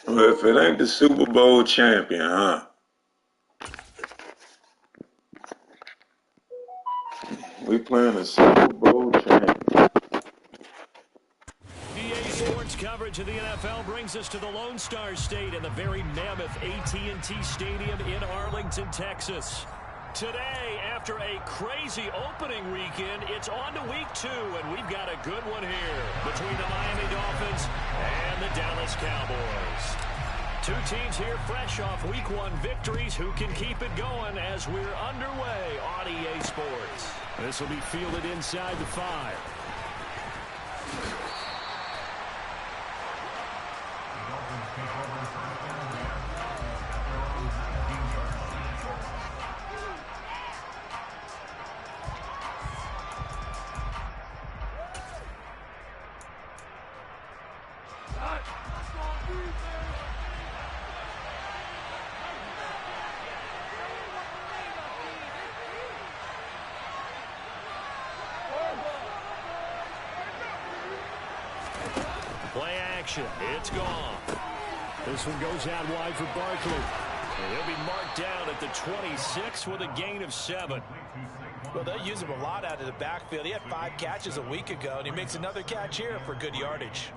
Well, if it ain't the Super Bowl champion, huh? We playing a Super Bowl champion. EA Sports coverage of the NFL brings us to the Lone Star State and the very mammoth AT&T Stadium in Arlington, Texas. Today, after a crazy opening weekend, it's on to week 2, and we've got a good one here between the Miami Dolphins and the Dallas Cowboys. Two teams here fresh off week 1 victories. Who can keep it going as we're underway on EA Sports? This will be fielded inside the 5. Play action. It's gone. This one goes out wide for Barkley. And he'll be marked down at the 26 with a gain of 7. Well, they'll use him a lot out of the backfield. He had 5 catches a week ago, and he makes another catch here for good yardage.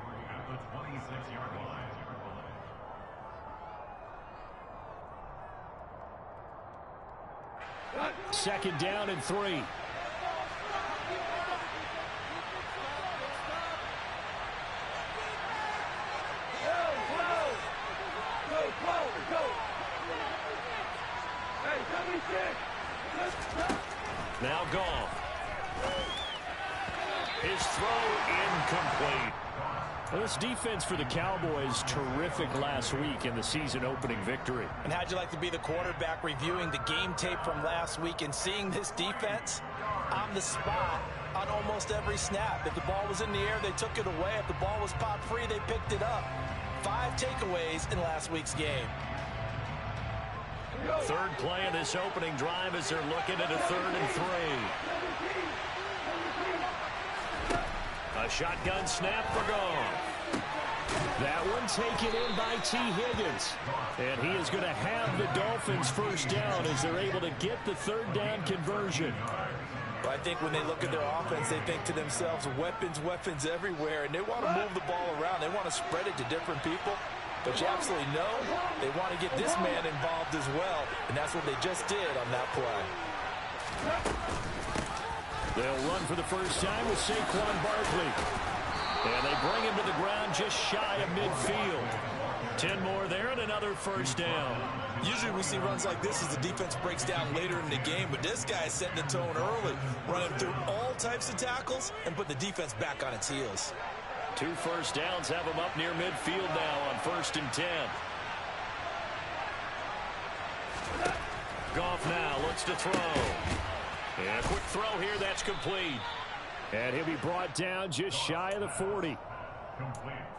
Second down and 3. Now gone. His throw incomplete. Well, this defense for the Cowboys, terrific last week in the season-opening victory. And how'd you like to be the quarterback reviewing the game tape from last week and seeing this defense on the spot on almost every snap? If the ball was in the air, they took it away. If the ball was popped free, they picked it up. 5 takeaways in last week's game. Third play of this opening drive as they're looking at a 3rd and 3. A shotgun snap for Goff. That one taken in by T. Higgins. And he is going to have the Dolphins first down as they're able to get the 3rd down conversion. Well, I think when they look at their offense, they think to themselves, weapons, weapons everywhere. And they want to move the ball around. They want to spread it to different people. But you absolutely know they want to get this man involved as well. And that's what they just did on that play. They'll run for the first time with Saquon Barkley. And they bring him to the ground just shy of midfield. 10 more there and another first down. Usually we see runs like this as the defense breaks down later in the game. But this guy is setting the tone early, running through all types of tackles and put the defense back on its heels. 2 first downs have him up near midfield now on 1st and 10. Goff now looks to throw. And a quick throw here, that's complete. And he'll be brought down just shy of the 40.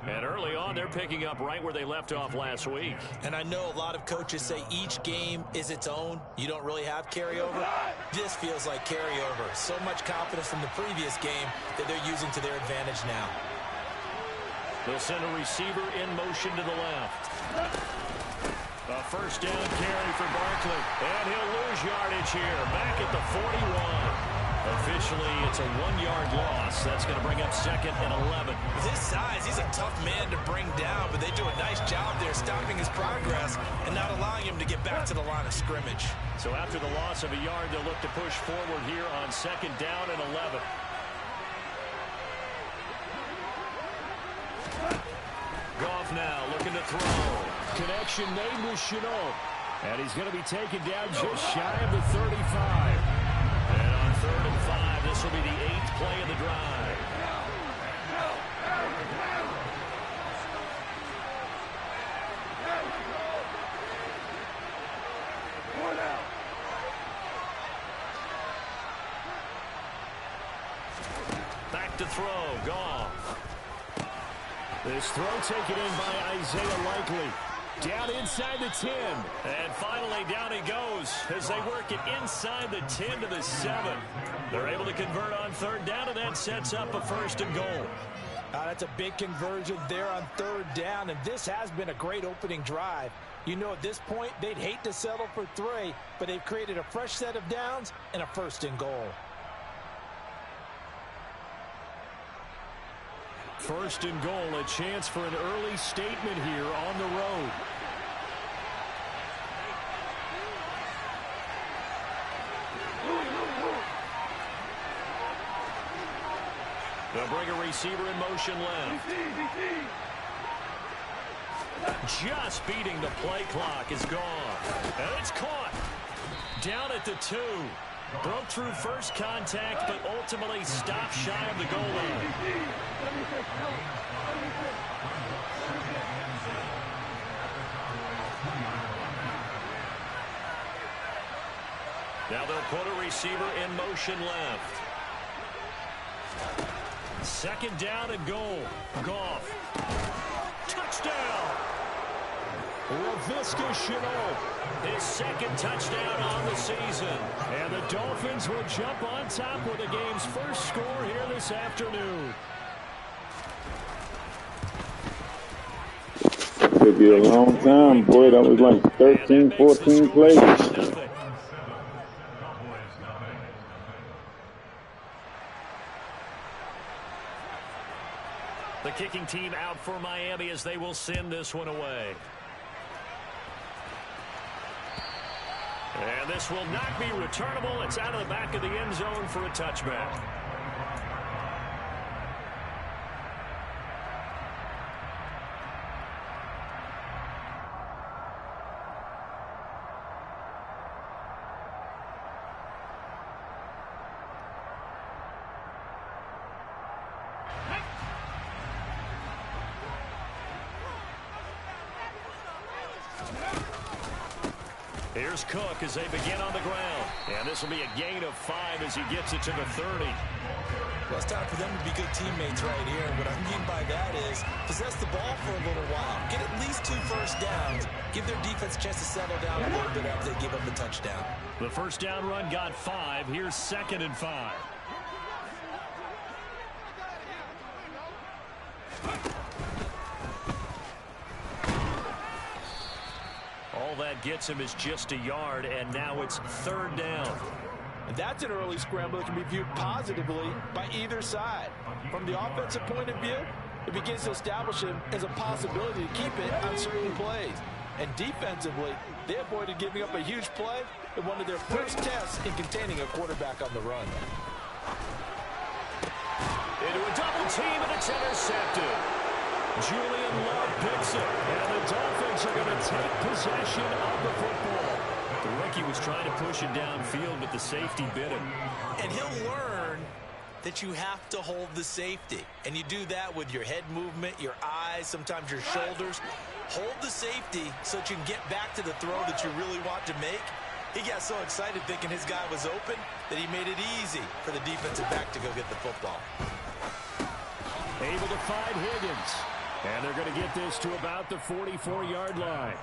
And early on, they're picking up right where they left off last week. And I know a lot of coaches say each game is its own. You don't really have carryover. This feels like carryover. So much confidence from the previous game that they're using to their advantage now. They'll send a receiver in motion to the left. A first down carry for Barkley. And he'll lose yardage here. Back at the 41. Officially, it's a 1-yard loss. That's going to bring up 2nd and 11. With his size, he's a tough man to bring down, but they do a nice job there stopping his progress and not allowing him to get back to the line of scrimmage. So after the loss of a yard, they'll look to push forward here on 2nd down and 11. Goff now looking to throw. Connection made with Chenault. And he's going to be taken down just shy of the 35. And on 3rd and 5, this will be the 8th play of the drive. Back to throw, Goff. This throw taken in by Isaiah Likely. Down inside the 10. And finally down he goes as they work it inside the 10 to the 7. They're able to convert on 3rd down, and that sets up a 1st and goal. That's a big conversion there on third down, and this has been a great opening drive. You know, at this point, they'd hate to settle for 3, but they've created a fresh set of downs and a 1st and goal. 1st and goal, a chance for an early statement here on the road. They'll bring a receiver in motion left. Just beating the play clock is gone. And it's caught. Down at the 2. Broke through first contact, but ultimately stopped shy of the goal line. Now they'll put a receiver in motion left. 2nd down and goal. Goff. Touchdown. Laviska Shenault. His 2nd touchdown on the season. And the Dolphins will jump on top with the game's first score here this afternoon. Could be a long time, boy. That was like 13, 14 plays. The kicking team out for Miami as they will send this one away. And this will not be returnable. It's out of the back of the end zone for a touchback. Here's Cook as they begin on the ground. And this will be a gain of 5 as he gets it to the 30. Well, it's time for them to be good teammates right here. What I mean by that is possess the ball for a little while. Get at least 2 first downs. Give their defense a chance to settle down a little bit after they give up the touchdown. The first down run got 5. Here's 2nd and 5. All that gets him is just a yard, and now it's 3rd down. And that's an early scramble that can be viewed positively by either side. From the offensive point of view, it begins to establish him as a possibility to keep it on certain plays. And defensively, they avoided giving up a huge play in one of their first tests in containing a quarterback on the run. Into a double team, and it's intercepted. Julian Love picks it, and the Dolphins are going to take possession of the football. The rookie was trying to push it downfield, but the safety bit him. And he'll learn that you have to hold the safety. And you do that with your head movement, your eyes, sometimes your shoulders. Hold the safety so that you can get back to the throw that you really want to make. He got so excited thinking his guy was open that he made it easy for the defensive back to go get the football. Able to find Higgins. And they're going to get this to about the 44-yard line.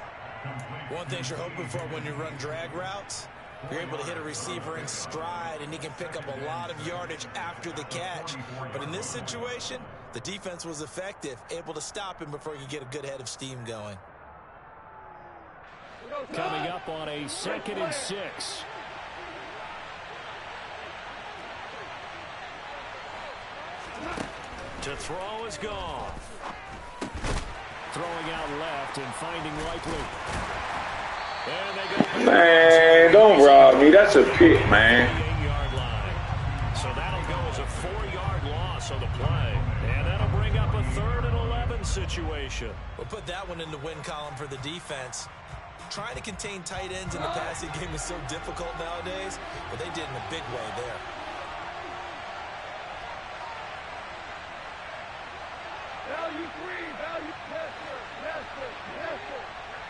One thing you're hoping for when you run drag routes, you're able to hit a receiver in stride, and he can pick up a lot of yardage after the catch. But in this situation, the defense was effective, able to stop him before he could get a good head of steam going. Coming up on a 2nd and 6. To throw is gone. Throwing out left and finding Likely. And they go. Man, don't rob me. That's a pick, man. 8-yard line. So that'll go as a 4-yard loss on the play. And that'll bring up a 3rd and 11 situation. We'll put that one in the win column for the defense. Trying to contain tight ends in the passing game is so difficult nowadays, but they did in a big way there. Value 3, value Nestor,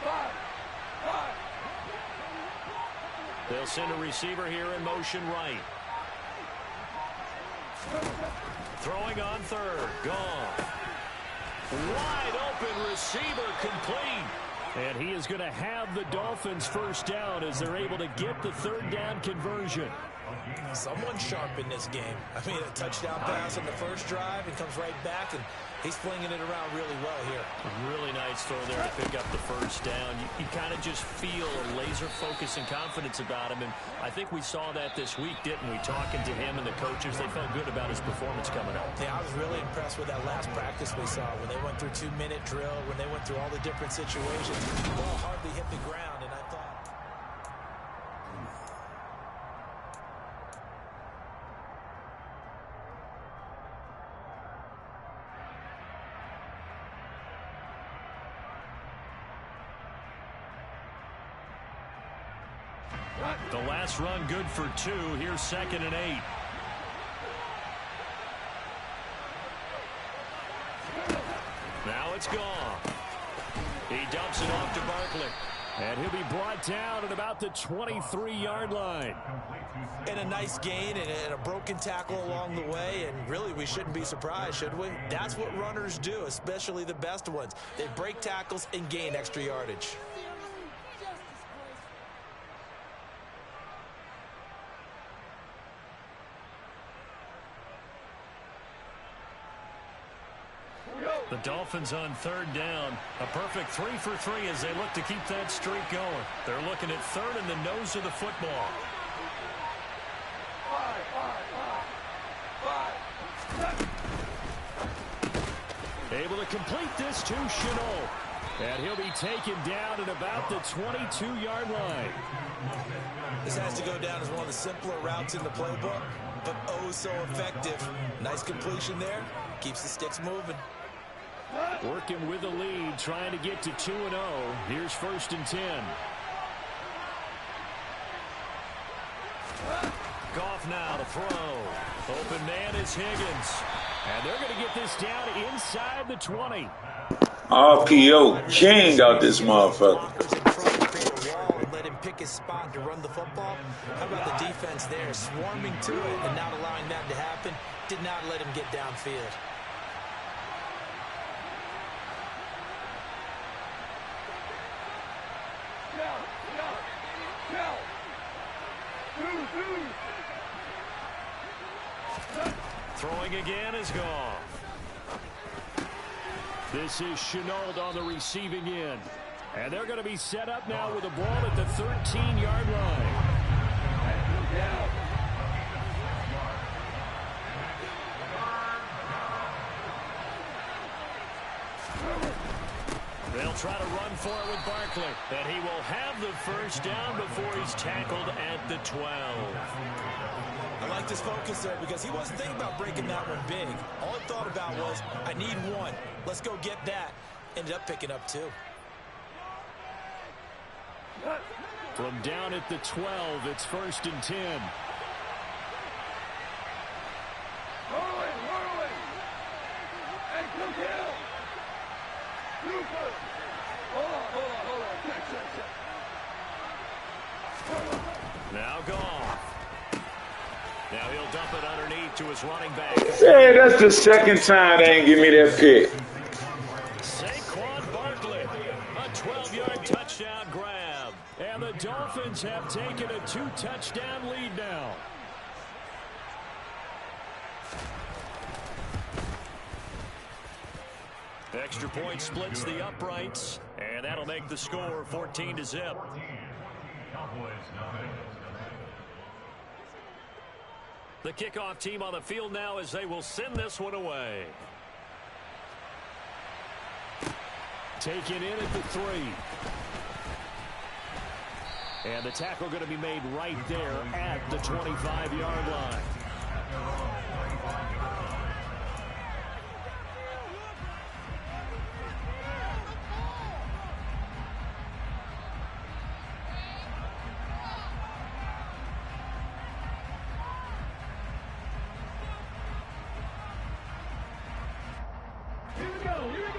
5. They'll send a receiver here in motion right. Throwing on 3rd. Gone. Wide open receiver complete. And he is going to have the Dolphins first down as they're able to get the 3rd down conversion. Someone's sharp in this game. I mean, a touchdown pass on the first drive and comes right back, and he's flinging it around really well here. Really nice throw there to pick up the first down. You kind of just feel a laser focus and confidence about him, and I think we saw that this week, didn't we? Talking to him and the coaches, they felt good about his performance coming up. Yeah, I was really impressed with that last practice we saw when they went through 2-minute drill, when they went through all the different situations. The ball hardly hit the ground, and I thought... The last run good for 2. Here's 2nd and 8. Now it's gone. He dumps it off to Barkley. And he'll be brought down at about the 23-yard line. And a nice gain and a broken tackle along the way. And really, we shouldn't be surprised, should we? That's what runners do, especially the best ones. They break tackles and gain extra yardage. The Dolphins on 3rd down. A perfect 3 for 3 as they look to keep that streak going. They're looking at 3rd and the nose of the football. Able to complete this to Chenault. And he'll be taken down at about the 22-yard line. This has to go down as one of the simpler routes in the playbook, but oh so effective. Nice completion there. Keeps the sticks moving. Working with the lead, trying to get to 2-0. Here's 1st and 10. Goff now to throw. Open man is Higgins. And they're going to get this down inside the 20. RPO king out this motherfucker. Let him pick his spot to run the football. How about the defense there, swarming to it and not allowing that to happen? Did not let him get downfield. Throwing again is gone. This is Chenault on the receiving end. And they're going to be set up now with the ball at the 13-yard line. They'll try to run for it with Barkley. And he will have the first down before he's tackled at the 12. I like this focus there because he wasn't thinking about breaking that one big. All he thought about was, I need one. Let's go get that. Ended up picking up 2. From down at the 12, it's 1st and 10. Whirling. And Cook Hill. Super. Hold on. Check. Now gone. Now he'll dump it underneath to his running back. Hey, that's the second time they ain't give me that pick. Saquon Barkley, a 12-yard touchdown grab. And the Dolphins have taken a 2-touchdown lead now. Extra point splits the uprights, and that'll make the score 14-0. The kickoff team on the field now as they will send this one away. Taken in at the 3. And the tackle going to be made right there at the 25-yard line.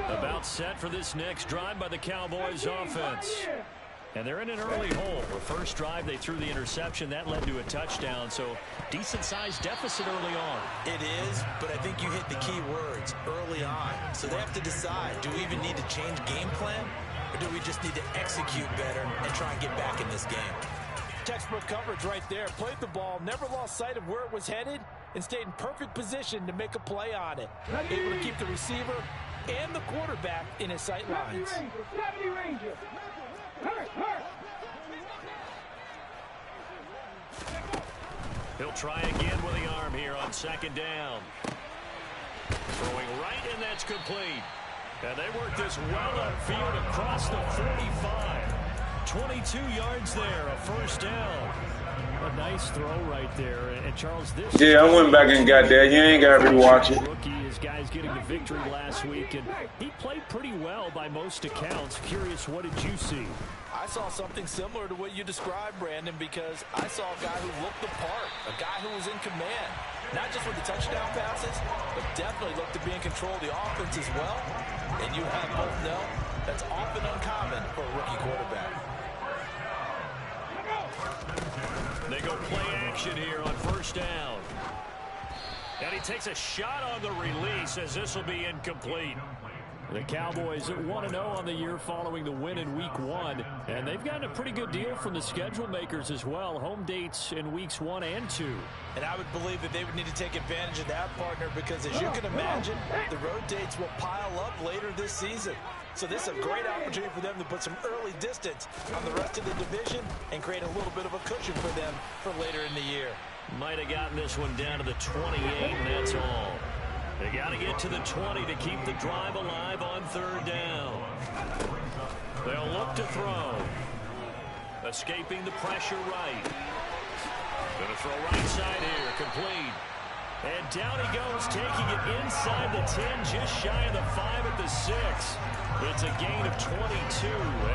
About set for this next drive by the Cowboys offense. And they're in an early hole. The first drive, they threw the interception. That led to a touchdown, so decent-sized deficit early on. It is, but I think you hit the key words, early on. So they have to decide, do we even need to change game plan, or do we just need to execute better and try and get back in this game? textbook coverage right there. Played the ball, never lost sight of where it was headed, and stayed in perfect position to make a play on it. Able to keep the receiver and the quarterback in his sight lines. 70 Rangers. Hurt. He'll try again with the arm here on second down. Throwing right, and that's complete. And they work this well upfield across the 45. 22 yards there, a first down. A nice throw right there. And Charles, this... Yeah, I went back and got that. You ain't got to rewatch it. Rookie, his guys getting the victory last week, and he played pretty well by most accounts. Curious, what did you see? I saw something similar to what you described, Brandon, because I saw a guy who looked the part, a guy who was in command. Not just with the touchdown passes, but definitely looked to be in control of the offense as well. And you have both know that's often uncommon for a rookie quarterback. They go play action here on first down. And he takes a shot on the release as this will be incomplete. The Cowboys 1-0 on the year following the win in Week 1. And they've gotten a pretty good deal from the schedule makers as well. Home dates in Weeks 1 and 2. And I would believe that they would need to take advantage of that, partner, because as you can imagine, the road dates will pile up later this season. So this is a great opportunity for them to put some early distance on the rest of the division and create a little bit of a cushion for them for later in the year. Might have gotten this one down to the 28, and that's all. They got to get to the 20 to keep the drive alive on third down. They'll look to throw. Escaping the pressure right. Going to throw right side here, complete. And down he goes, taking it inside the 10, just shy of the 5 at the 6. It's a gain of 22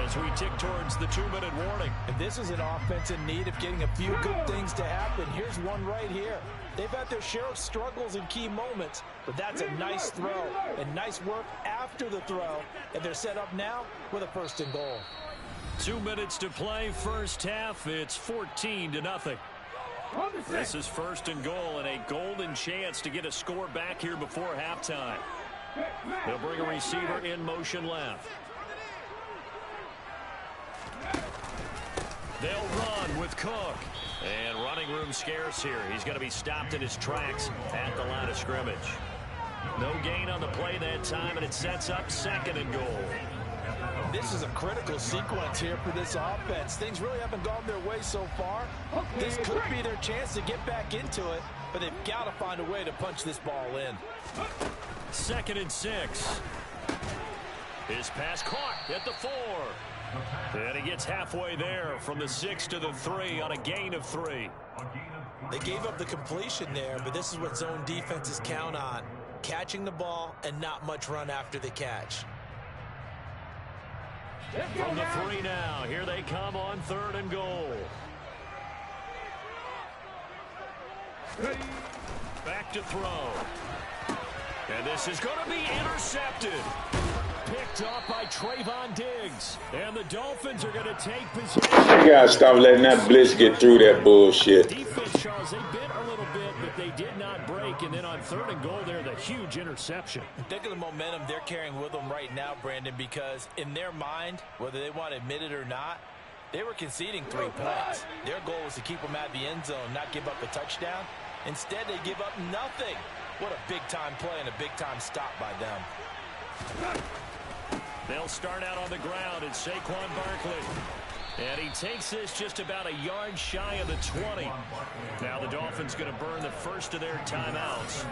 as we tick towards the 2-minute warning. And this is an offense in need of getting a few good things to happen. Here's one right here. They've had their share of struggles in key moments, but that's a nice throw and nice work after the throw. And they're set up now with a first and goal. 2 minutes to play, first half. It's 14-0. This is first and goal and a golden chance to get a score back here before halftime. They'll bring a receiver in motion left. They'll run with Cook. And running room scarce here. He's going to be stopped in his tracks at the line of scrimmage. No gain on the play that time, and it sets up second and goal. This is a critical sequence here for this offense. Things really haven't gone their way so far. This could be their chance to get back into it, but they've got to find a way to punch this ball in. 2nd and 6. His pass caught at the 4. And he gets halfway there from the 6 to the 3 on a gain of 3. They gave up the completion there, but this is what zone defenses count on. Catching the ball and not much run after the catch. From the 3 now, here they come on 3rd and goal. Back to throw. And this is going to be intercepted. Picked off by Trayvon Diggs. And the Dolphins are going to take possession. You gotta stop letting that blitz get through that bullshit. Defense, Charles, they bit a little bit, but they did not break. And then on 3rd and goal there, the huge interception. Think of the momentum they're carrying with them right now, Brandon, because in their mind, whether they want to admit it or not, they were conceding 3 points. Their goal was to keep them at the end zone, not give up a touchdown. Instead, they give up nothing. What a big-time play and a big-time stop by them. They'll start out on the ground. It's Saquon Barkley. And he takes this just about a yard shy of the 20. Now the Dolphins going to burn the first of their timeouts.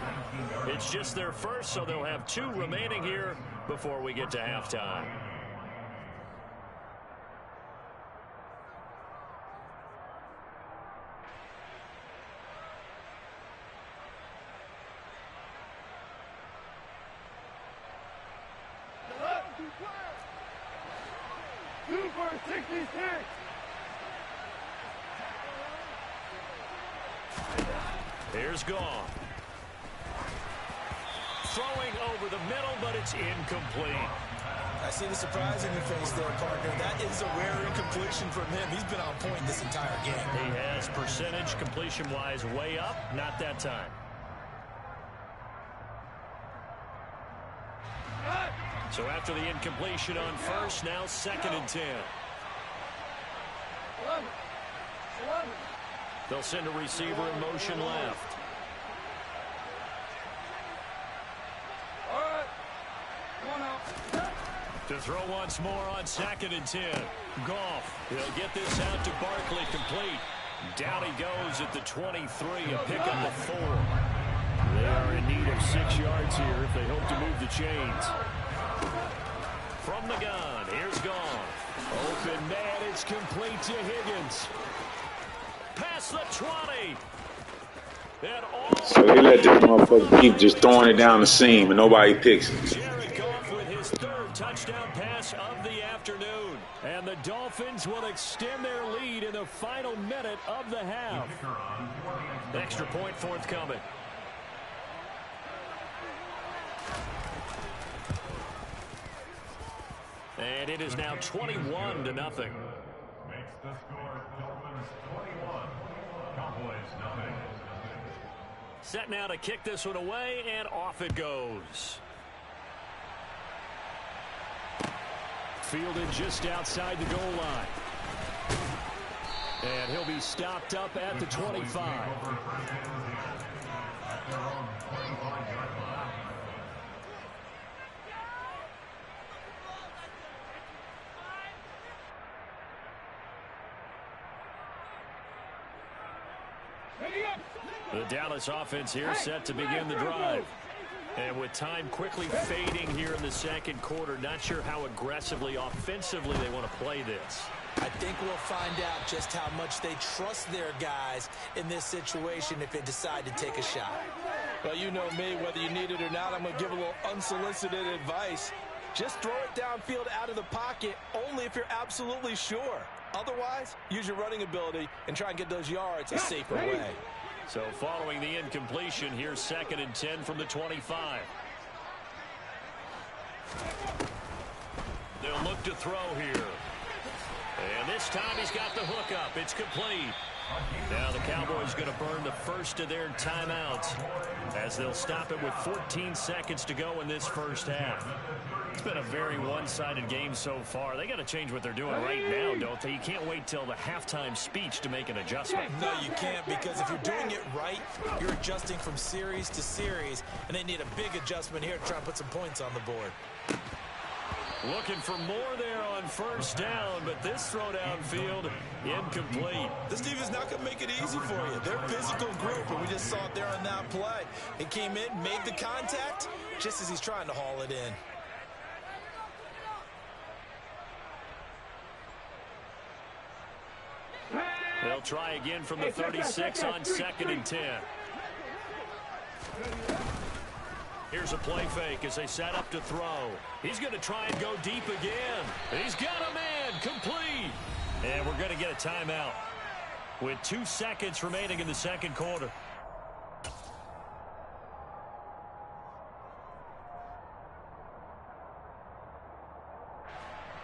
It's just their first, so they'll have 2 remaining here before we get to halftime. Super 66. Here's Goff. Throwing over the middle, but it's incomplete. I see the surprise in your face there, partner. That is a rare incompletion from him. He's been on point this entire game. He has percentage completion-wise way up. Not that time. So after the incompletion on first, now 2nd and 10. They'll send a receiver in motion left. To throw once more on 2nd and 10. Goff. He'll get this out to Barkley, complete. Down he goes at the 23, a pickup of 4. They are in need of 6 yards here if they hope to move the chains. From the gun, here's Goff. Open man, it's complete to Higgins. Past the 20. So they let this motherfucker keep just throwing it down the seam and nobody picks it. Jared Goff with his 3rd touchdown pass of the afternoon. And the Dolphins will extend their lead in the final minute of the half. Extra point forthcoming. And it is now 21-0. Makes the score Dolphins 21, Cowboys nothing. Set now to kick this one away, and off it goes. Fielded just outside the goal line. And he'll be stopped up at the 25. The Dallas offense here set to begin the drive. And with time quickly fading here in the 2nd quarter, not sure how aggressively, offensively they want to play this. I think we'll find out just how much they trust their guys in this situation if they decide to take a shot. Well, you know me, whether you need it or not, I'm going to give a little unsolicited advice. Just throw it downfield out of the pocket only if you're absolutely sure. Otherwise, use your running ability and try and get those yards a safer way. So following the incompletion, here's 2nd and 10 from the 25. They'll look to throw here. And this time he's got the hook up. It's complete. Now the Cowboys going to burn the first of their timeouts as they'll stop it with 14 seconds to go in this first half. It's been a very one-sided game so far. They got to change what they're doing right now, don't they? You can't wait till the halftime speech to make an adjustment. No, you can't, because if you're doing it right, you're adjusting from series to series, and they need a big adjustment here to try and put some points on the board. Looking for more there on first down, but this throw downfield incomplete. This defense not going to make it easy for you. They're a physical group, and we just saw it there on that play. It came in, made the contact, just as he's trying to haul it in. They'll try again from the 36 on 2nd and 10. Here's a play fake as they set up to throw. He's going to try and go deep again. He's got a man, complete. And we're going to get a timeout with 2 seconds remaining in the 2nd quarter.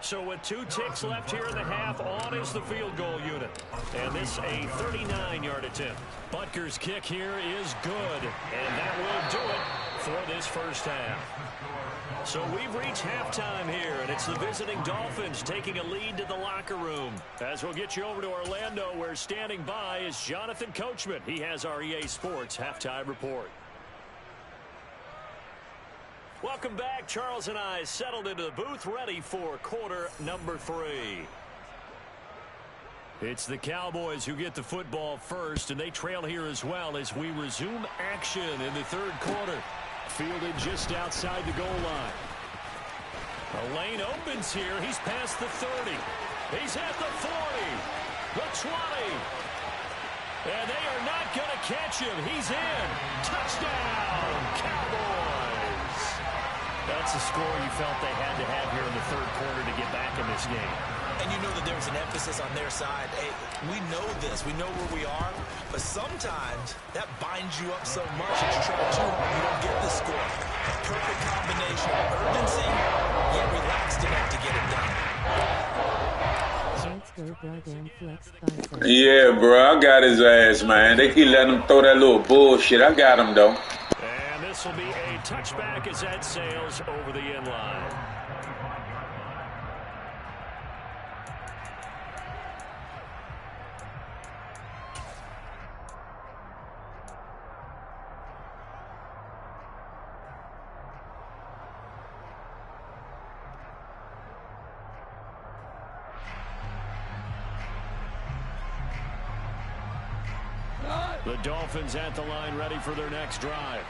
So with 2 ticks left here in the half, on is the field goal unit. And this a 39-yard attempt. Butker's kick here is good, and that will do it for this first half. So we've reached halftime here, and it's the visiting Dolphins taking a lead to the locker room. As we'll get you over to Orlando, where standing by is Jonathan Coachman. He has our EA Sports halftime report. Welcome back. Charles and I settled into the booth, ready for quarter number 3. It's the Cowboys who get the football first, and they trail here as well as we resume action in the 3rd quarter. Fielded just outside the goal line. A lane opens here. He's past the 30. He's at the 40. The 20. And they are not going to catch him. He's in. Touchdown, Cowboys. That's the score you felt they had to have here in the 3rd quarter to get back in this game. And you know that there's an emphasis on their side. Hey, we know this. We know where we are. But sometimes that binds you up so much that you try too hard, you don't get the score. Perfect combination of urgency, yet relaxed enough to get it done. Yeah, bro, I got his ass, man. They keep letting him throw that little bullshit. I got him, though. And this will be a touchback as that sails over the end line. The Dolphins at the line, ready for their next drive.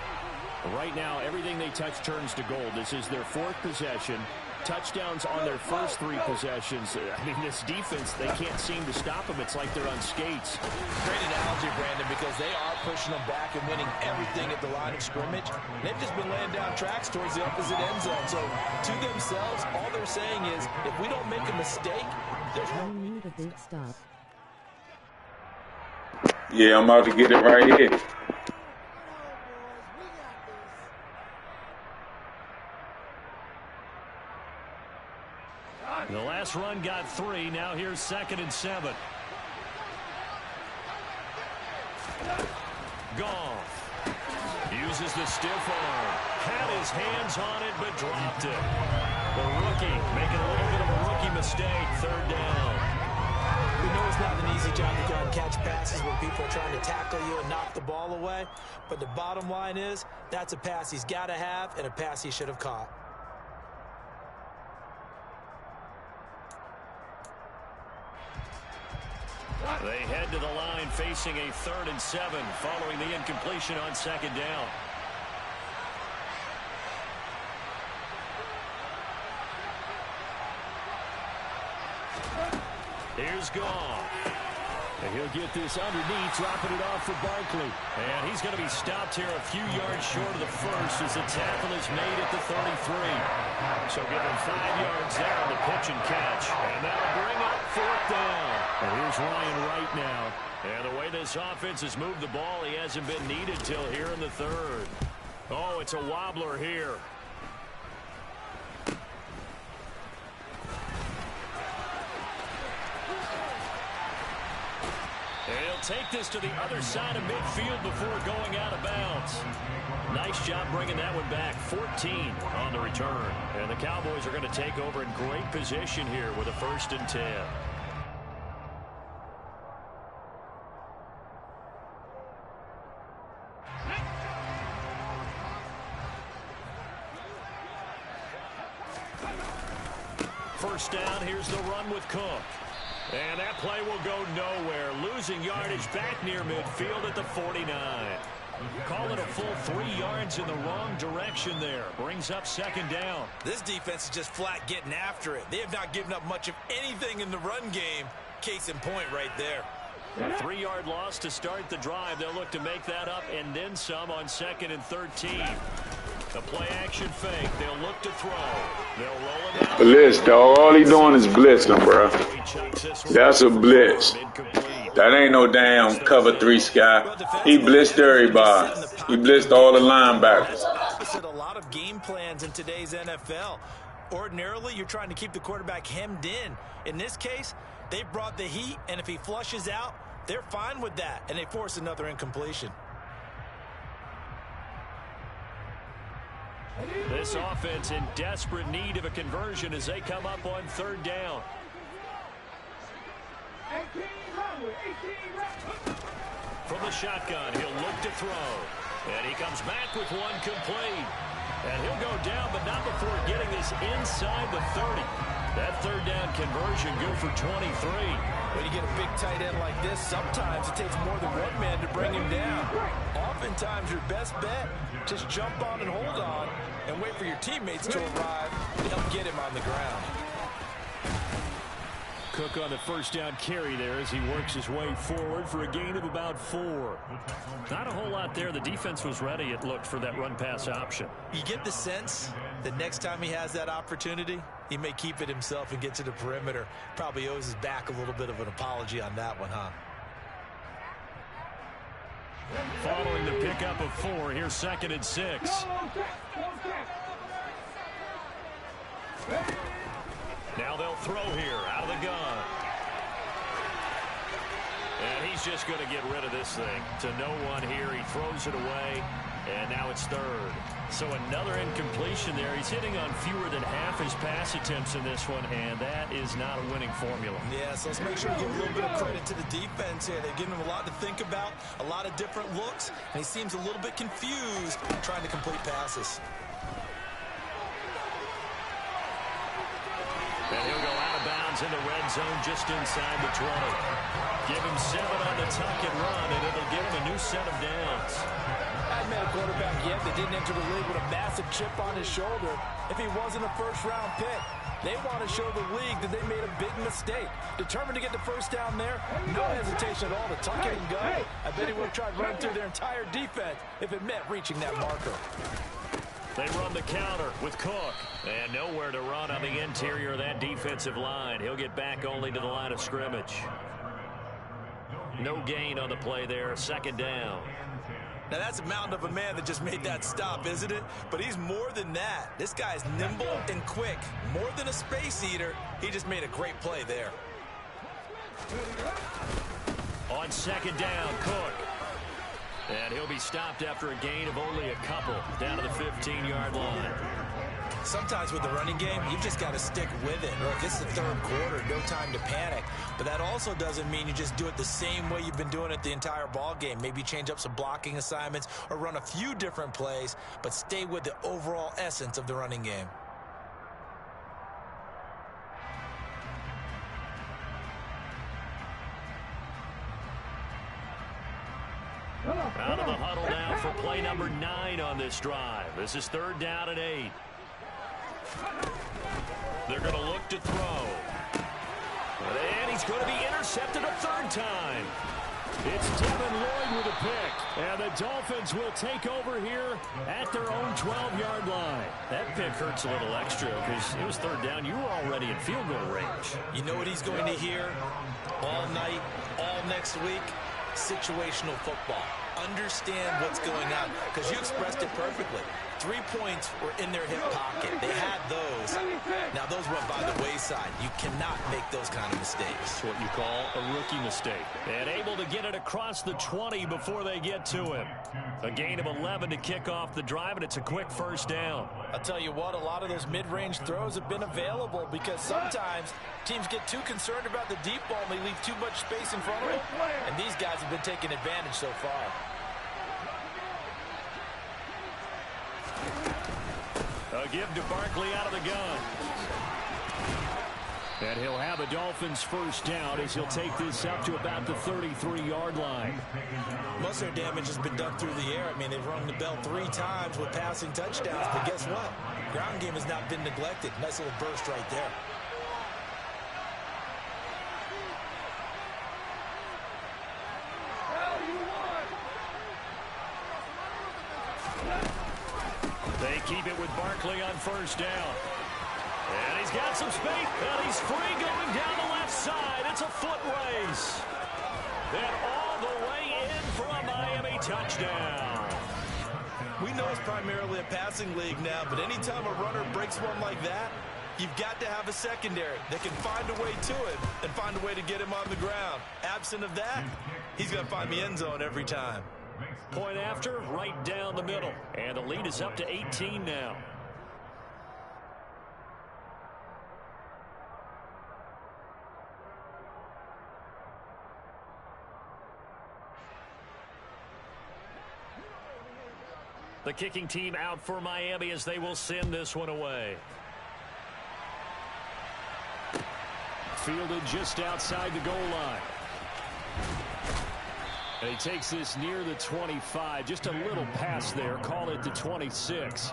Right now, everything they touch turns to gold. This is their 4th possession. Touchdowns on their first 3 possessions. I mean, this defense, they can't seem to stop them. It's like they're on skates. Great analogy, Brandon, because they are pushing them back and winning everything at the line of scrimmage. They've just been laying down tracks towards the opposite end zone. So, to themselves, all they're saying is, if we don't make a mistake, there's no need a big stop. Yeah, I'm about to get it right here. The last run got 3. Now here's 2nd and 7. Goff uses the stiff arm. Had his hands on it, but dropped it. The rookie making a little bit of a rookie mistake. 3rd down. We know it's not an easy job to go and catch passes when people are trying to tackle you and knock the ball away. But the bottom line is, that's a pass he's got to have and a pass he should have caught. They head to the line facing a 3rd and 7 following the incompletion on 2nd down. Here's Goff. And he'll get this underneath, dropping it off for Barkley. And he's going to be stopped here a few yards short of the first as the tackle is made at the 33. So give him 5 yards there on the pitch and catch. And that'll bring up 4th down. And here's Ryan Wright now. And the way this offense has moved the ball, he hasn't been needed till here in the 3rd. Oh, it's a wobbler here. He'll take this to the other side of midfield before going out of bounds. Nice job bringing that one back. 14 on the return. And the Cowboys are going to take over in great position here with a 1st and 10. First down, here's the run with Cook. And that play will go nowhere. Losing yardage back near midfield at the 49. Call it a full 3 yards in the wrong direction there. Brings up 2nd down. This defense is just flat getting after it. They have not given up much of anything in the run game. Case in point right there. A 3-yard loss to start the drive. They'll look to make that up and then some on 2nd and 13. The play action fake. They'll look to throw. They'll roll it out. Blitz, dog. All he doing is blitzing, bro. That's a blitz. That ain't no damn cover 3 sky. He blitzed everybody. He blitzed all the linebackers. Opposite a lot of game plans in today's NFL. Ordinarily, you're trying to keep the quarterback hemmed in. In this case, they brought the heat, and if he flushes out, they're fine with that, and they force another incompletion. This offense in desperate need of a conversion as they come up on 3rd down. From the shotgun, he'll look to throw. And he comes back with one complete. And he'll go down, but not before getting this inside the 30. That 3rd down conversion good for 23. When you get a big tight end like this, sometimes it takes more than one man to bring him down. Oftentimes, your best bet, just jump on and hold on and wait for your teammates to arrive to help get him on the ground. Cook on the first down carry there as he works his way forward for a gain of about 4. Not a whole lot there. The defense was ready, it looked, for that run-pass option. You get the sense that next time he has that opportunity, he may keep it himself and get to the perimeter. Probably owes his back a little bit of an apology on that one, huh? Following the pickup of 4, here's 2nd and 6. Now they'll throw here out of the gun. And he's just going to get rid of this thing to no one here. He throws it away, and now it's 3rd. So another incompletion there. He's hitting on fewer than half his pass attempts in this one, and that is not a winning formula. Yeah, so let's make sure we give a little bit of credit to the defense here. They've given him a lot to think about, a lot of different looks, and he seems a little bit confused trying to complete passes. And he'll go out of bounds He's in the red zone just inside the 20. Give him 7 on the tuck and run, and it'll give him a new set of downs. I met a quarterback yet that didn't enter the league with a massive chip on his shoulder if he wasn't a first-round pick. They want to show the league that they made a big mistake. Determined to get the first down there, no hesitation at all to tuck it and go. I bet he would have tried running through their entire defense if it meant reaching that marker. They run the counter with Cook. And nowhere to run on the interior of that defensive line. He'll get back only to the line of scrimmage. No gain on the play there. Second down. Now, that's a mountain of a man that just made that stop, isn't it? But he's more than that. This guy's nimble and quick. More than a space eater, he just made a great play there. On second down, Cook. And he'll be stopped after a gain of only a couple down to the 15-yard line. Sometimes with the running game, you've just got to stick with it. Look, it's the third quarter, no time to panic. But that also doesn't mean you just do it the same way you've been doing it the entire ball game. Maybe change up some blocking assignments or run a few different plays, but stay with the overall essence of the running game. Out of the huddle now for play number 9 on this drive. This is 3rd down and 8. They're going to look to throw. And he's going to be intercepted a 3rd time. It's Devin Lloyd with a pick. And the Dolphins will take over here at their own 12-yard line. That pick hurts a little extra because it was 3rd down. You were already in field goal range. You know what he's going to hear all night, all next week? Situational football. Understand what's going on, because you expressed it perfectly. 3 points were in their hip pocket. They had those. Now, those went by the wayside. You cannot make those kind of mistakes. It's what you call a rookie mistake. And able to get it across the 20 before they get to him. A gain of 11 to kick off the drive, and it's a quick first down. I'll tell you what, a lot of those mid-range throws have been available because sometimes teams get too concerned about the deep ball and they leave too much space in front of them. And these guys have been taking advantage so far. A give to Barkley out of the gun. And he'll have a Dolphins first down as he'll take this up to about the 33-yard line. Most of their damage has been done through the air. I mean, they've rung the bell 3 times with passing touchdowns. But guess what? Ground game has not been neglected. Nice little burst right there. They keep it with Barkley on first down. And he's got some space, and he's free going down the left side. It's a foot race. And all the way in for a Miami touchdown. We know it's primarily a passing league now, but anytime a runner breaks one like that, you've got to have a secondary that can find a way to it and find a way to get him on the ground. Absent of that, he's going to find the end zone every time. Point after, right down the middle. And the lead is up to 18 now. The kicking team out for Miami as they will send this one away. Fielded just outside the goal line. And he takes this near the 25. Just a little pass there. Call it the 26.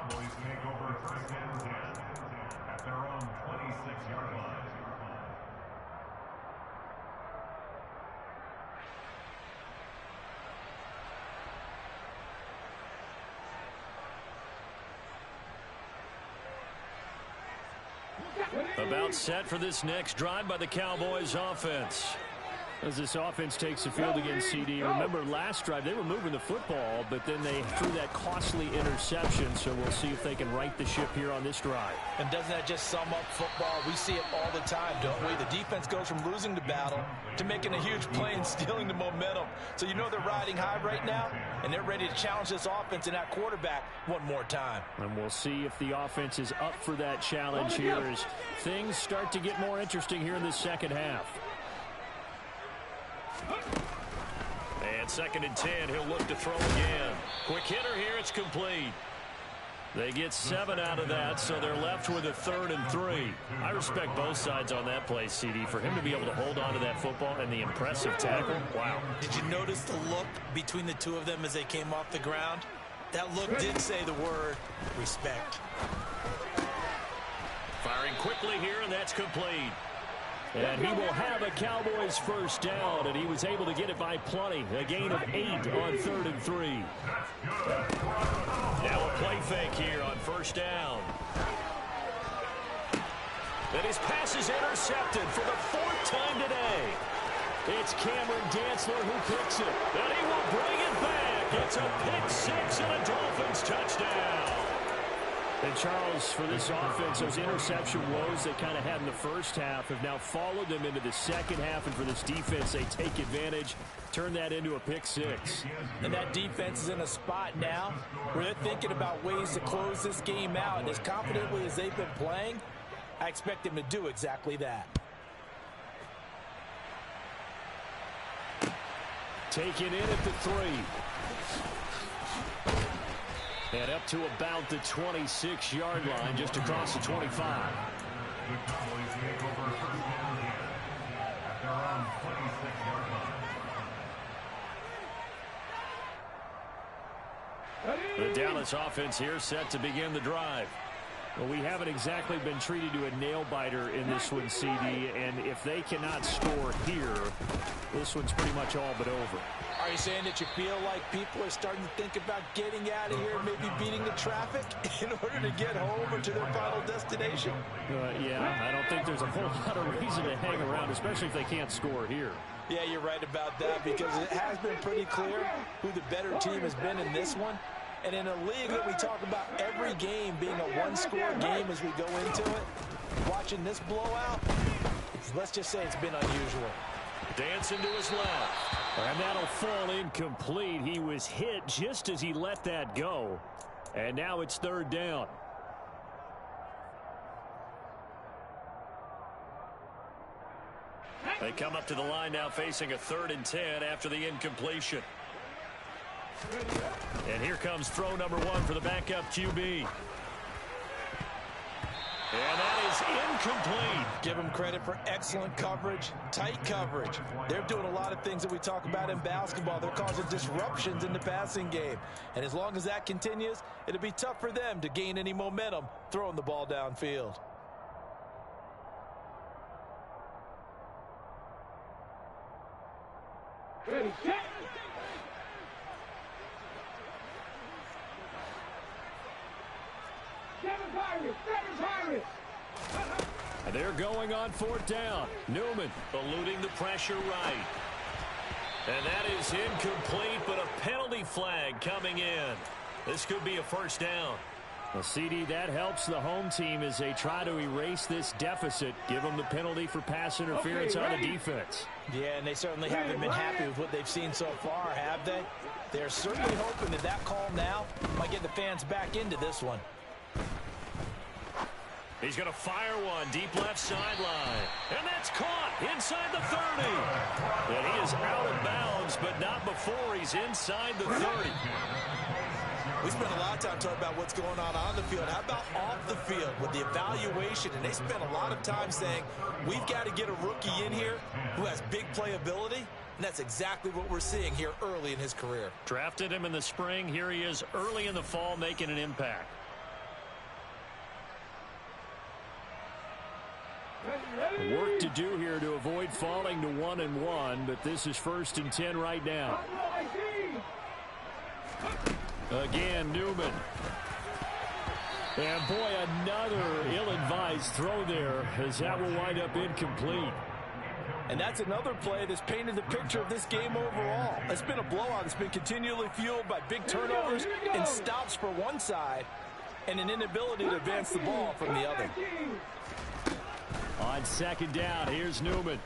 About set for this next drive by the Cowboys offense. As this offense takes the field against CD. Remember, last drive, they were moving the football, but then they threw that costly interception, so we'll see if they can right the ship here on this drive. And doesn't that just sum up football? We see it all the time, don't we? The defense goes from losing the battle to making a huge play and stealing the momentum. So you know they're riding high right now, and they're ready to challenge this offense and that quarterback one more time. And we'll see if the offense is up for that challenge here as things start to get more interesting here in the second half. And 2nd and 10, he'll look to throw again. Quick hitter here, it's complete. They get 7 out of that, so they're left with a 3rd and 3. I respect both sides on that play, CD. For him to be able to hold on to that football and the impressive tackle, wow. Did you notice the look between the two of them as they came off the ground? That look did say the word respect. Firing quickly here, and that's complete. And he will have a Cowboys first down, and he was able to get it by plenty. A gain of 8 on 3rd and 3. Now a play fake here on first down. And his pass is intercepted for the 4th time today. It's Cameron Dantzler who picks it, and he will bring it back. It's a pick 6 and a Dolphins touchdown. And Charles, for this offense, those interception woes they kind of had in the first half have now followed them into the second half. And for this defense, they take advantage, turn that into a pick 6. And that defense is in a spot now where they're thinking about ways to close this game out. And as confidently as they've been playing, I expect them to do exactly that. Taken in at the 3. And up to about the 26-yard line, just across the 25. The Cowboys take over first down here at their own 26-yard line. The Dallas offense here set to begin the drive. Well, we haven't exactly been treated to a nail-biter in this one, CD, and if they cannot score here, this one's pretty much all but over. Are you saying that you feel like people are starting to think about getting out of here, maybe beating the traffic in order to get home or to their final destination? Yeah, I don't think there's a whole lot of reason to hang around, especially if they can't score here. Yeah, you're right about that, because it has been pretty clear who the better team has been in this one. And in a league that we talk about every game being a one-score game as we go into it, watching this blowout, let's just say it's been unusual. Dancing to his left. And that'll fall incomplete. He was hit just as he let that go. And now it's 3rd down. They come up to the line now facing a 3rd and 10 after the incompletion. And here comes throw number 1 for the backup QB. And that is incomplete. Give them credit for excellent coverage, tight coverage. They're doing a lot of things that we talk about in basketball. They're causing disruptions in the passing game. And as long as that continues, it'll be tough for them to gain any momentum throwing the ball downfield. Ready, set. They're going on 4th down. Newman eluding the pressure right. And that is incomplete, but a penalty flag coming in. This could be a first down. Well, CD, that helps the home team as they try to erase this deficit. Give them the penalty for pass interference on the defense. Yeah, and they certainly haven't been happy with what they've seen so far, have they? They're certainly hoping that that call now might get the fans back into this one. He's going to fire one deep left sideline. And that's caught inside the 30. And he is out of bounds, but not before he's inside the 30. We spent a lot of time talking about what's going on the field. How about off the field with the evaluation? And they spent a lot of time saying, we've got to get a rookie in here who has big playability. And that's exactly what we're seeing here early in his career. Drafted him in the spring. Here he is early in the fall making an impact. Work to do here to avoid falling to 1-1, but this is 1st and 10 right now. Again, Newman. And boy, another ill-advised throw there, as that will wind up incomplete. And that's another play that's painted the picture of this game overall. It's been a blowout. It's been continually fueled by big turnovers and stops for one side and an inability to advance the ball from the other. On 2nd down, here's Newman.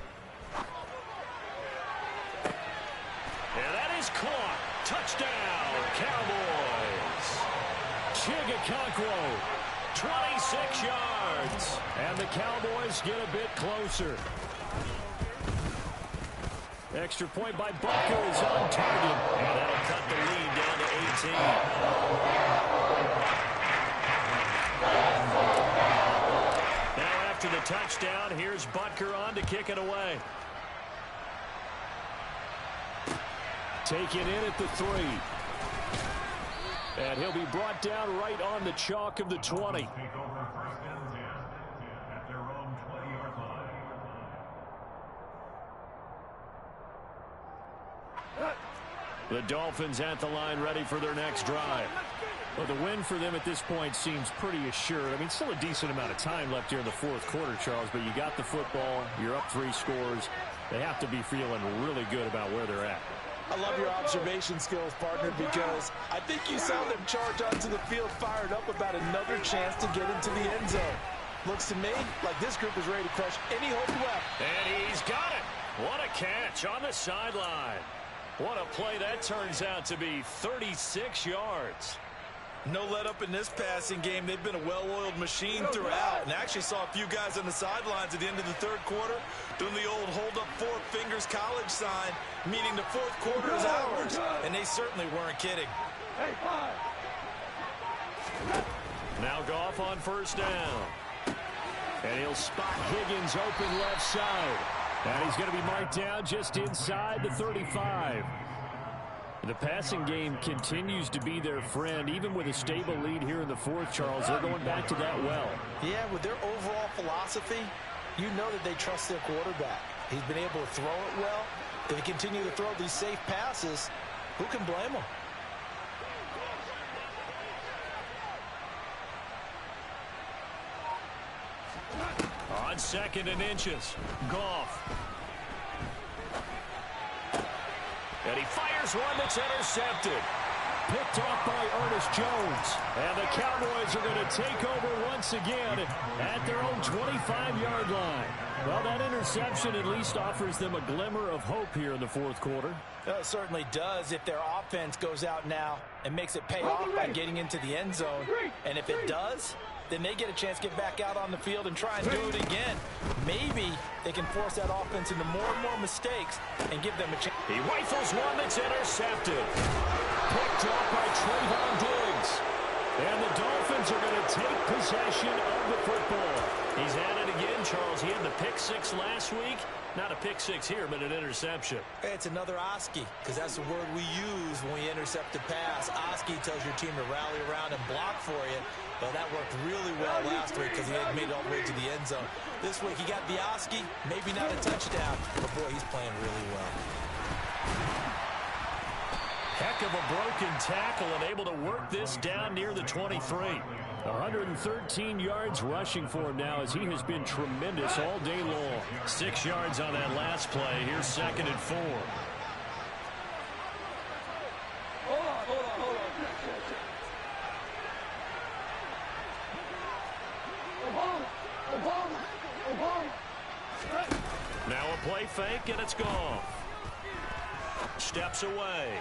And that is caught. Touchdown, Cowboys. Chigakonkwo, 26 yards. And the Cowboys get a bit closer. Extra point by Bucker is on target. And that'll cut the lead down to 18. touchdown. Here's Butker on to kick it away. Taken in at the 3. And he'll be brought down right on the chalk of the 20. Take over first and 10 at their own 20-yard line. The Dolphins at the line ready for their next drive. Well, the win for them at this point seems pretty assured. I mean, still a decent amount of time left here in the fourth quarter, Charles, but you got the football. You're up 3 scores. They have to be feeling really good about where they're at. I love your observation skills, partner, because I think you saw them charge onto the field fired up about another chance to get into the end zone. Looks to me like this group is ready to crush any hope left. And he's got it. What a catch on the sideline. What a play that turns out to be. 36 yards. No let up in this passing game. They've been a well-oiled machine throughout. And I actually saw a few guys on the sidelines at the end of the third quarter doing the old hold up 4 fingers college sign, meaning the fourth quarter is ours. And they certainly weren't kidding. Now Goff on first down. And he'll spot Higgins open left side. And he's going to be marked down just inside the 35. The passing game continues to be their friend. Even with a stable lead here in the fourth, Charles, they're going back to that well. Yeah, with their overall philosophy, you know that they trust their quarterback. He's been able to throw it well. If they continue to throw these safe passes, who can blame them? On 2nd and inches, Goff. And he fires one that's intercepted. Picked off by Ernest Jones. And the Cowboys are going to take over once again at their own 25-yard line. Well, that interception at least offers them a glimmer of hope here in the fourth quarter. It certainly does if their offense goes out now and makes it pay off by getting into the end zone. And if it does, then they get a chance to get back out on the field and try and do it again. Maybe they can force that offense into more and more mistakes and give them a chance. He rifles one that's intercepted. Picked off by Trayvon Diggs. And the Dolphins are going to take possession of the football. He's at it again, Charles. He had the pick 6 last week. Not a pick 6 here, but an interception. It's another Oski, because that's the word we use when we intercept a pass. Oski tells your team to rally around and block for you. Well, that worked really well last week because he had made it all the way to the end zone. This week he got the Oski, maybe not a touchdown, but boy, he's playing really well. Heck of a broken tackle and able to work this down near the 23. 113 yards rushing for him now as he has been tremendous all day long. 6 yards on that last play. Here's 2nd and 4. Hold on. Now a play fake and it's gone. Steps away.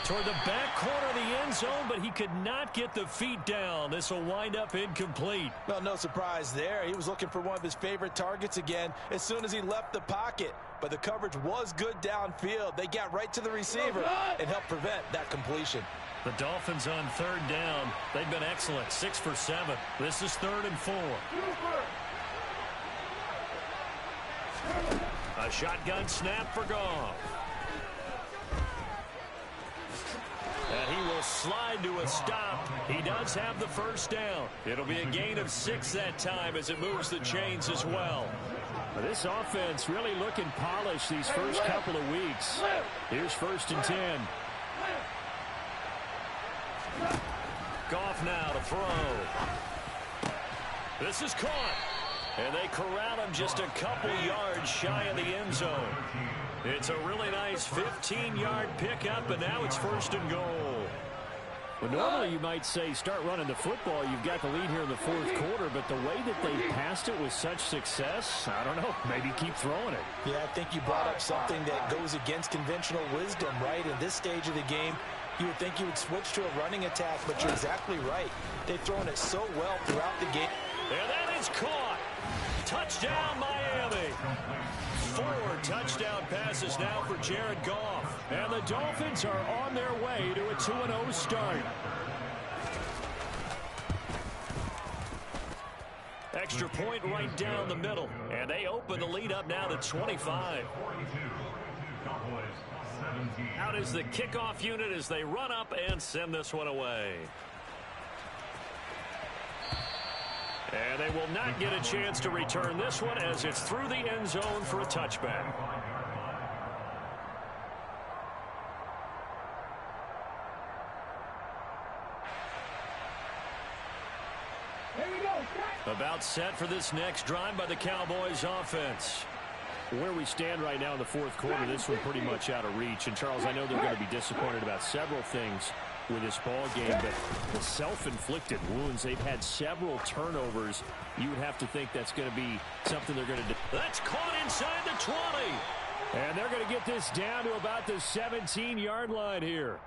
Toward the back corner of the end zone, but he could not get the feet down. This will wind up incomplete. Well, no surprise there. He was looking for one of his favorite targets again as soon as he left the pocket. But the coverage was good downfield. They got right to the receiver and helped prevent that completion. The Dolphins on 3rd down. They've been excellent. 6 for 7. This is 3rd and 4. A shotgun snap for Goff. And he will slide to a stop. He does have the first down. It'll be a gain of 6 that time as it moves the chains as well. This offense really looking polished these first couple of weeks. Here's 1st and 10. Goff now to throw. This is caught. And they corral him just a couple yards shy of the end zone. It's a really nice 15-yard pickup, and now it's 1st and goal. Well, normally you might say start running the football. You've got the lead here in the fourth quarter, but the way that they passed it with such success, I don't know, maybe keep throwing it. Yeah, I think you brought up something that goes against conventional wisdom, right? In this stage of the game, you would think you would switch to a running attack, but you're exactly right. They've thrown it so well throughout the game. And that is caught. Touchdown, Miami. 4 touchdown passes now for Jared Goff. And the Dolphins are on their way to a 2-0 start. Extra point right down the middle. And they open the lead up now to 25. Out is the kickoff unit as they run up and send this one away. And they will not get a chance to return this one as it's through the end zone for a touchback. About set for this next drive by the Cowboys offense. Where we stand right now in the fourth quarter, this one pretty much out of reach. And, Charles, I know they're going to be disappointed about several things with this ball game, but the self-inflicted wounds, they've had several turnovers. You would have to think that's going to be something they're going to do. That's caught inside the 20. And they're going to get this down to about the 17-yard line here.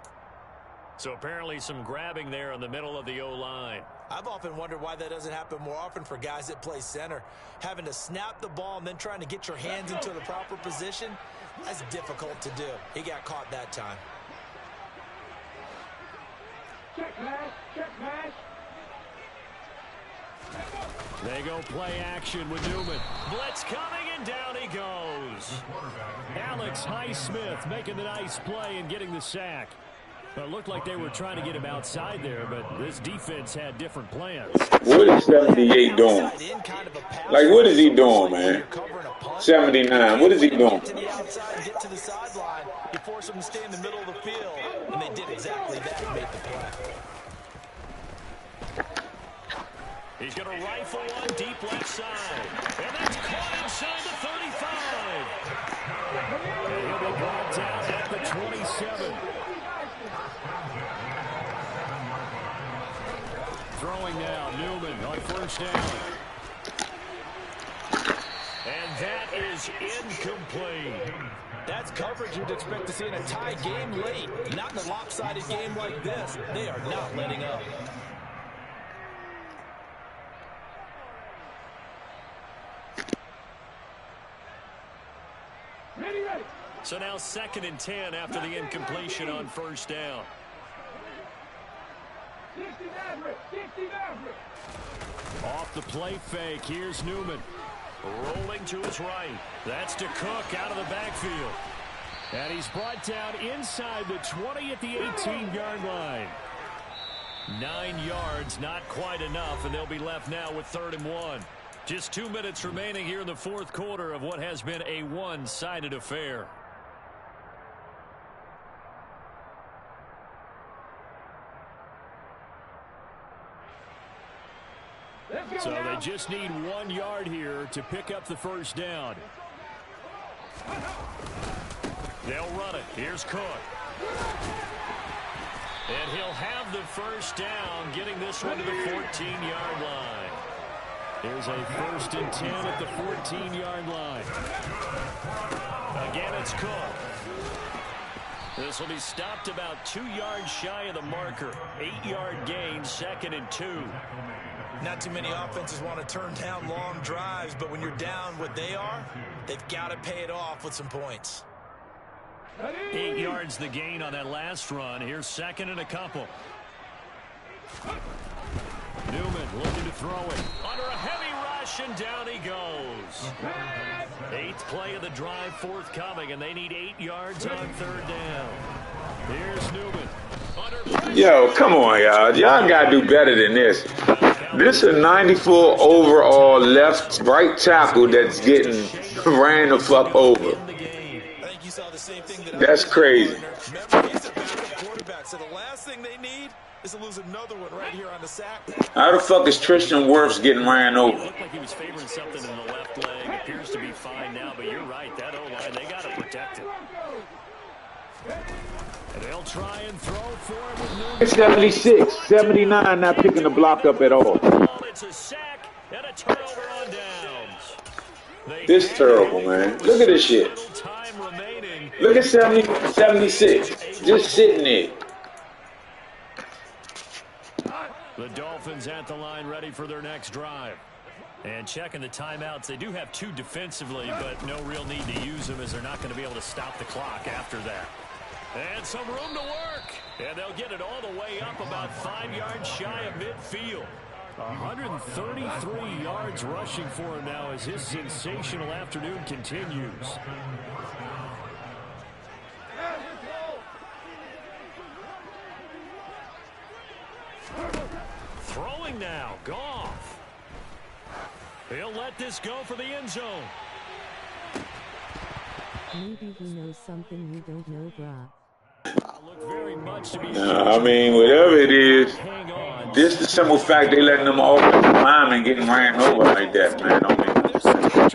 So apparently some grabbing there in the middle of the O-line. I've often wondered why that doesn't happen more often for guys that play center. Having to snap the ball and then trying to get your hands into the proper position, that's difficult to do. He got caught that time. Check pass, check pass. They go play action with Newman. Blitz coming, and down he goes. Alex Highsmith making the nice play and getting the sack. But it looked like they were trying to get him outside there, but this defense had different plans. What is 78 doing? Like, what is he doing, man? 79, what is he doing? Get to the outside, get to the sideline. You force them to stay in the middle of the field, and they did exactly that and made the play. He's going to rifle one deep left side. And that's caught inside the 35. And he'll be brought down at the 27. Throwing now, Newman on first down. And that is incomplete. That's coverage you'd expect to see in a tie game late. Not in a lopsided game like this. They are not letting up. So now 2nd and 10 after the incompletion on first down. Off the play fake, here's Newman. Rolling to his right. That's to Cook out of the backfield. And he's brought down inside the 20 at the 18-yard line. 9 yards, not quite enough, and they'll be left now with 3rd and 1. Just 2 minutes remaining here in the fourth quarter of what has been a one-sided affair. So they just need 1 yard here to pick up the first down. They'll run it. Here's Cook. And he'll have the first down, getting this one to the 14-yard line. Here's a 1st and 10 at the 14-yard line. Again, it's Cook. This will be stopped about 2 yards shy of the marker. 8-yard gain, 2nd and 2. Not too many offenses want to turn down long drives, but when you're down what they are, they've got to pay it off with some points. 8 yards the gain on that last run. Here's 2nd and a couple. Newman looking to throw it. Under a heavy rush, and down he goes. 8th play of the drive forthcoming, and they need 8 yards on 3rd down. Here's Newman. Yo, come on, y'all. Y'all got to do better than this. This is a 94 overall right tackle that's getting ran the fuck over. That's crazy. So the last thing they need is to lose another one right here on the sack. How the fuck is Tristan Wirfs getting ran over? It looked like he was favoring something in the left leg. Appears to be fine now, but you're right. That O-line, they got to protect it. And they'll try and throw for him with Newman. 76, 79, not picking the block up at all. It's a sack and a turnover on downs. This terrible, man. Look at this shit. Look at 76, just sitting there. The Dolphins at the line ready for their next drive. And checking the timeouts. They do have 2 defensively, but no real need to use them as they're not going to be able to stop the clock after that. And some room to work. And they'll get it all the way up about 5 yards shy of midfield. 133 yards rushing for him now as his sensational afternoon continues. Throwing now, Goff. He'll let this go for the end zone. Maybe he knows something you don't know, brah. I mean, whatever it is, this the simple fact they letting them offensive linemen getting ran over like that, man. Don't make no sense.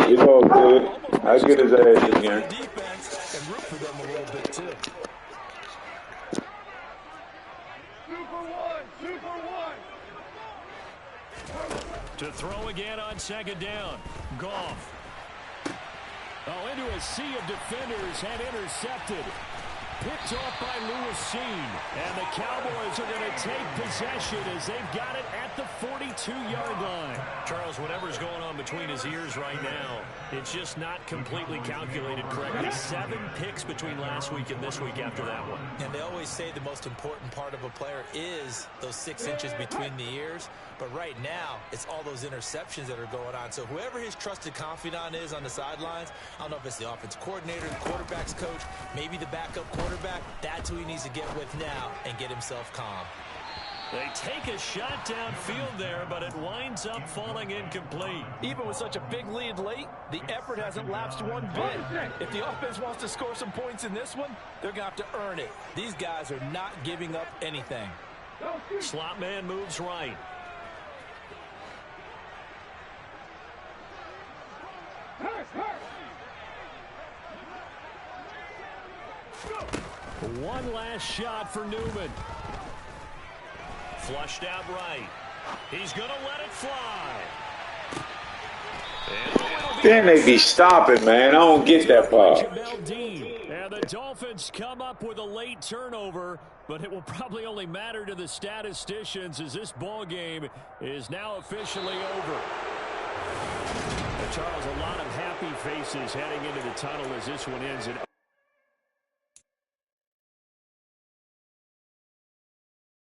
It's all good. I get his ass again. To throw again on second down. Goff. Oh, into a sea of defenders and intercepted. Picked off by Lewis. And the Cowboys are going to take possession as they've got it at the 42-yard line. Charles, whatever's going on between his ears right now, it's just not completely calculated correctly. 7 picks between last week and this week after that one. And they always say the most important part of a player is those 6 inches between the ears. But right now, it's all those interceptions that are going on. So whoever his trusted confidant is on the sidelines, I don't know if it's the offense coordinator, the quarterback's coach, maybe the backup quarterback, that's who he needs to get with now and get himself calm. They take a shot downfield there, but it winds up falling incomplete. Even with such a big lead late, the effort hasn't lapsed one bit. If the offense wants to score some points in this one, they're going to have to earn it. These guys are not giving up anything. Slot man moves right. One last shot for Newman. Flushed out right. He's going to let it fly. Then they be stopping, man. I don't get that part. And the Dolphins come up with a late turnover, but it will probably only matter to the statisticians as this ball game is now officially over. Charles, a lot of happy faces heading into the tunnel as this one ends.